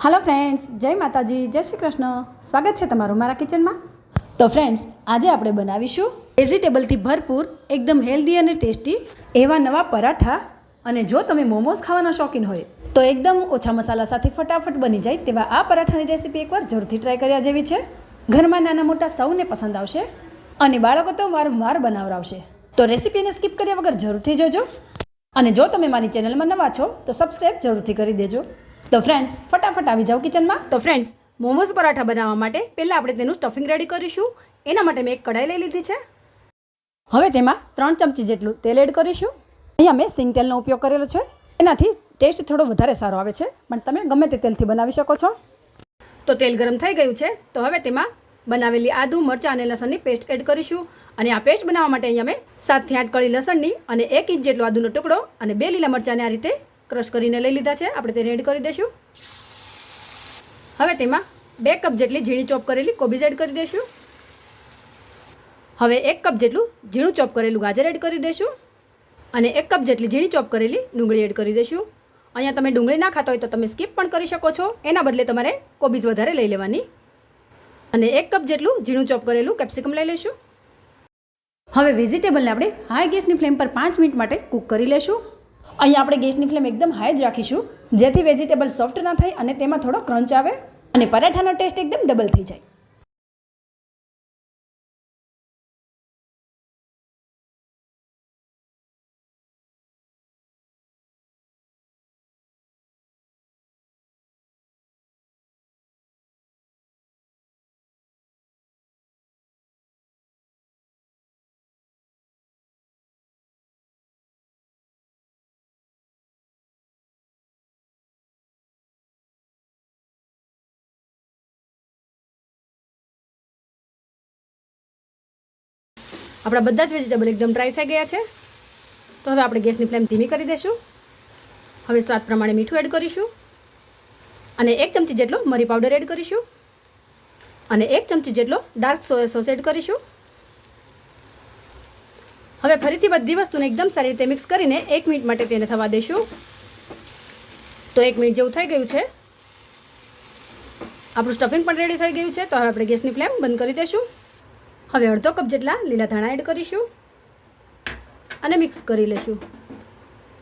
Hello friends, जय माताजी, जय श्री कृष्ण। स्वागत है तमारुं मारा किचन में। तो फ्रेंड्स, आज आपणे बनावीशुं वेजिटेबल थी भरपूर एकदम हेल्दी और टेस्टी एवा नवा पराठा। अने जो तमे मोमोज खावाना शौकीन होय तो एकदम ओछा मसाला साथे फटाफट बनी जाए तेवा आ पराठानी रेसिपी एकवार जरूरथी ट्राय कर्या जेवी छे। घरमां नाना मोटा सौने पसंद आवशे अने बाळको तो वारंवार बनावरावशे। तो रेसिपीने स्कीप कर्या वगर जरूरथी जोजो। अने जो तमे मारी चेनलमां नवा छो तो सब्सक्राइब जरूरथी करी देजो। तो फ्रेंड्स, फटाफट आवी जाओ किचन में। तो फ्रेंड्स, मोमोज पराठा बनाववा माटे पहला आपणे तेनुं स्टफिंग रेडी करीशुं। एना माटे मैं एक कढ़ाई लई लीधी छे। हवे तेमां 3 चमची जेटલું तेल एड करीशुं। अहींया मैं सिंग तेलनो उपयोग करेलो छे। एनाथी टेस्ट थोड़ो वधारे सारो आवे छे, पण तमे गमे ते तेलथी बनावी शको छो। तो तेल गरम थई गयुं छे तो हवे तेमां बनावेली आदु मरचा अने लसणनी पेस्ट एड करीशुं। अने आ पेस्ट बनाववा माटे अहींया मैं 7 થી 8 कળી लसणनी अने 1 इंच जेटलो आदुनो टुकड़ो अने 2 લીલા मरचाने आ रीते क्रश करीने लई लीधा छे। आपणे तेने एड करी देशुं। हवे तेमां 2 कप जेटली झीणी चॉप करेली कोबीज एड करी देशुं। हवे 1 कप जेटલું झीणું चॉप करेલું गाजर एड करी देशुं अने 1 कप जेटली झीणी चॉप करेली डુંગળી एड करी देशुं। अहींया तमे डુંગળી ना खाता होय तो तमे स्कीप पण करी शको छो। एना बदले तमारे कोबीज वधारे लई लेवानी। अने 1 कप जेटલું झीणું चॉप करेલું केप्सिकम लई लेशुं। हवे वेजिटेबलने आपणे हाई गैसनी फ्लेम पर 5 मिनिट माटे कूक करी लेशुं। अहीं आपणे गैसनी फ्लेम एकदम हाई ज राखीशुं जेथी वेजिटेबल सॉफ्ट ना थाय अने तेमां थोड़ो क्रंच आवे अने पराठानो टेस्ट एकदम डबल थई जाय। આપણા બધા જ વેજીટેબલ એકદમ ડ્રાય થઈ ગયા છે। તો હવે આપણે ગેસની ફ્લેમ ધીમી કરી દઈશું। હવે સ્વાદ પ્રમાણે મીઠું એડ કરીશું અને 1 ચમચી જેટલો મરી પાવડર એડ કરીશું અને 1 ચમચી જેટલો ડાર્ક સોયા સોસ એડ કરીશું। હવે ફરીથી બધી વસ્તુને એકદમ સારી રીતે મિક્સ કરીને 1 મિનિટ માટે તેને થવા દઈશું। તો 1 મિનિટ જેવું થઈ ગયું છે। આપણું સ્ટફિંગ પણ રેડી થઈ ગયું છે। તો હવે આપણે ગેસની ફ્લેમ બંધ કરી દઈશું। હવે અડધો કપ જેટલા લીલા ધાણા એડ કરીશું અને મિક્સ કરી લેશું।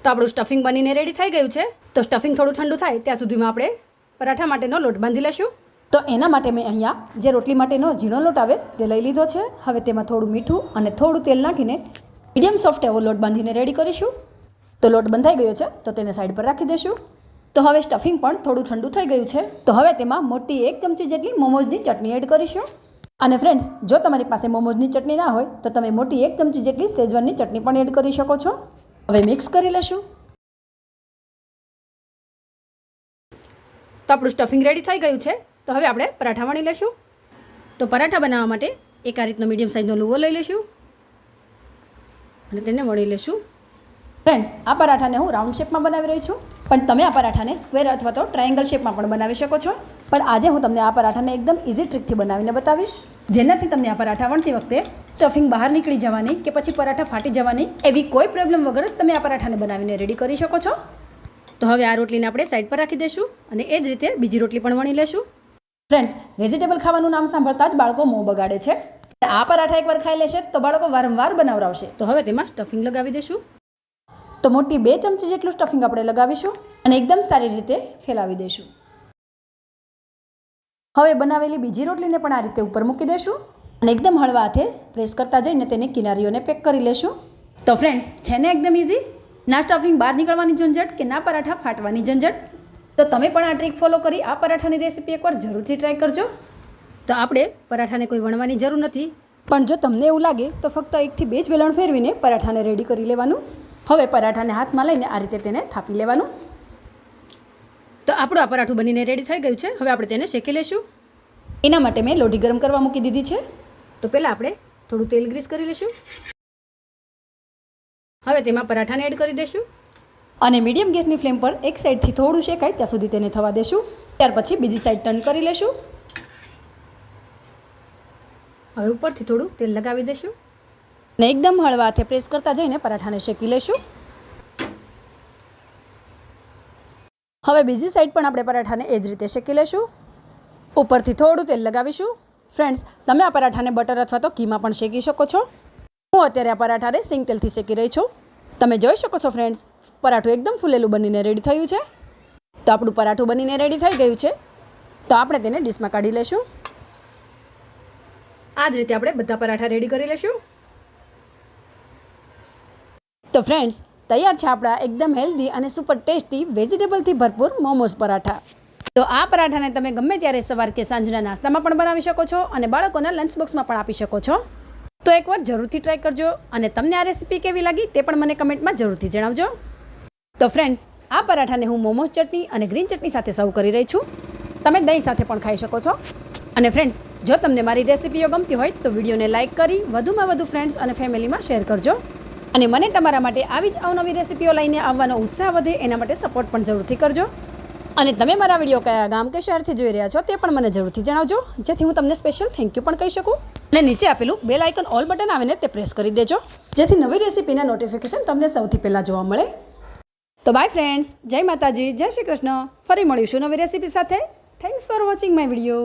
તો આપણું સ્ટફિંગ બનીને રેડી થઈ ગયું છે। તો સ્ટફિંગ થોડું ઠંડુ થાય ત્યાં સુધીમાં આપણે પરાઠા માટેનો લોટ બાંધી લેશું। તો એના માટે મેં અહીંયા જે રોટલી માટેનો ઝીણો લોટ આવે તે લઈ લીધો છે। હવે તેમાં થોડું મીઠું અને થોડું તેલ નાખીને મીડિયમ સોફ્ટ એવો લોટ બાંધીને રેડી કરીશું। તો લોટ બંધાઈ ગયો છે તો તેને સાઈડ પર રાખી દઈશું। તો હવે સ્ટફિંગ પણ થોડું ઠંડુ થઈ ગયું છે। તો હવે તેમાં મોટી 1 ચમચી જેટલી મોમોઝની ચટણી એડ કરીશું। અને ફ્રેન્ડ્સ, જો તમારી પાસે મોમોઝની ચટણી ના હોય તો તમે મોટી 1 ચમચી જેટલી શેઝવાનની ચટણી પણ એડ કરી શકો છો। હવે મિક્સ કરી લેશું। તો આપણું સ્ટફિંગ રેડી થઈ ગયું છે। તો હવે આપણે પરાઠા વણી લેશું। તો પરાઠા બનાવવા માટે એક આ રીતનો મીડિયમ સાઇઝનો લુવો લઈ લેશું અને તેને વણી લેશું। ફ્રેન્ડ્સ, આ પરાઠાને હું રાઉન્ડ શેપમાં બનાવી રહી છું, પણ તમે આ પરાઠાને સ્ક્વેર અથવા તો ટ્રાયેંગલ શેપમાં પણ બનાવી શકો છો। પણ આજે હું તમને આ પરાઠાને એકદમ ઇઝી ટ્રીકથી બનાવીને બતાવીશ, જેનાથી તમને આ પરાઠા વણતી વખતે સ્ટફિંગ બહાર નીકળી જવાની કે પછી પરાઠા ફાટી જવાની એવી કોઈ પ્રોબ્લેમ વગર તમે આ પરાઠાને બનાવીને રેડી કરી શકો છો। તો હવે આ રોટલીને આપણે સાઈડ પર રાખી દઈશું અને એ જ રીતે બીજી રોટલી પણ વણી લેશું। ફ્રેન્ડ્સ, વેજીટેબલ ખાવાનું નામ સાંભળતા જ બાળકો મોં બગાડે છે। આ પરાઠા એકવાર ખાઈ લેશે તો બાળકો વારંવાર બનાવરાવશે। તો હવે તેમાં સ્ટફિંગ લગાવી દઈશું। તો મોટી 2 ચમચી જેટલું સ્ટફિંગ આપણે લગાવીશું અને એકદમ સારી રીતે ફેલાવી દઈશું। હવે બનાવેલી બીજી રોટલીને પણ આ રીતે ઉપર મૂકી દઈશું અને એકદમ હળવા હાથે પ્રેસ કરતા જઈને તેની કિનારીઓને પેક કરી લેશું। તો ફ્રેન્ડ્સ, છે ને એકદમ ઇઝી, ના સ્ટફિંગ બહાર નીકળવાની ઝંઝટ કે ના પરાઠા ફાટવાની ઝંઝટ। તો તમે પણ આ ટ્રીક ફોલો કરી આ પરાઠાની રેસીપી એકવાર જરૂરથી ટ્રાય કરજો। તો આપણે પરાઠાને કોઈ વણવાની જરૂર નથી, પણ જો તમને એવું લાગે તો ફક્ત 1 થી 2 જ વેલણ ફેરવીને પરાઠાને રેડી કરી લેવાનું। હવે પરાઠાને હાથમાં લઈને આ રીતે તેને થાપી લેવાનું। તો આપણું આ પરાઠું બનીને રેડી થઈ ગયું છે। હવે આપણે તેને શેકી લેશું। એના માટે મેં લોઢી ગરમ કરવા મૂકી દીધી છે। તો પહેલાં આપણે થોડું તેલ ગ્રીસ કરી લેશું। હવે તેમાં પરાઠાને એડ કરી દઈશું અને મીડિયમ ગેસની ફ્લેમ પર એક સાઈડથી થોડું શેકાય ત્યાં સુધી તેને થવા દેશું। ત્યાર પછી બીજી સાઈડ ટર્ન કરી લેશું। હવે ઉપરથી થોડું તેલ લગાવી દઈશું અને એકદમ હળવા હાથે પ્રેસ કરતા જઈને પરાઠાને શેકી લેશું। હવે બીજી સાઈડ પણ આપણે પરાઠાને એ જ રીતે શેકી લઈશું. ઉપરથી થોડું તેલ લગાવીશું. ફ્રેન્ડ્સ, તમે આ પરાઠાને બટર અથવા તો ઘીમાં પણ શેકી શકો છો. હું અત્યારે આ પરાઠાને સિંગ તેલથી શેકી રહી છું. તમે જોઈ શકો છો ફ્રેન્ડ્સ, પરાઠું એકદમ ફૂલેલું બનીને રેડી થયું છે. તો આપણું પરાઠું બનીને રેડી થઈ ગયું છે. તો આપણે તેને ડીશમાં કાઢી લઈશું. આ જ રીતે આપણે બધા પરાઠા રેડી કરી લઈશું. તો ફ્રેન્ડ્સ, તૈયાર છે આપણા એકદમ હેલ્ધી અને સુપર ટેસ્ટી વેજીટેબલથી ભરપૂર મોમોઝ પરાઠા. તો આ પરાઠાને તમે ગમે ત્યારે સવાર કે સાંજના નાસ્તામાં પણ બનાવી શકો છો અને બાળકોના લંચ બોક્સમાં પણ આપી શકો છો. તો એકવાર જરૂરથી ટ્રાય કરજો અને તમને આ રેસીપી કેવી લાગી તે પણ મને કમેન્ટમાં જરૂરથી જણાવજો. તો ફ્રેન્ડ્સ, આ પરાઠાને હું મોમોઝ ચટણી અને ગ્રીન ચટણી સાથે સર્વ કરી રહી છું. તમે દહીં સાથે પણ ખાઈ શકો છો. અને ફ્રેન્ડ્સ, જો તમને મારી રેસીપીઓ ગમતી હોય તો વિડીયોને લાઇક કરી વધુમાં વધુ ફ્રેન્ડ્સ અને ફેમિલીમાં શેર કરજો. અને મને તમારા માટે આવી જ અવનવી રેસીપીઓ લઈને આવવાનો ઉત્સાહ વધે એના માટે સપોર્ટ પણ જરૂરથી કરજો. અને તમે મારા વિડીયો કયા ગામ કે શહેરથી જોઈ રહ્યા છો તે પણ મને જરૂરથી જણાવજો, જેથી હું તમને સ્પેશિયલ થેન્ક યુ પણ કહી શકું. અને નીચે આપેલું બેલ આઇકન ઓલ બટન આવે ને તે પ્રેસ કરી દેજો, જેથી નવી રેસીપીના નોટિફિકેશન તમને સૌથી પહેલાં જોવા મળે. તો બાય ફ્રેન્ડ્સ, જય માતાજી, જય શ્રી કૃષ્ણ. ફરી મળીશું નવી રેસીપી સાથે. Thanks for watching my video.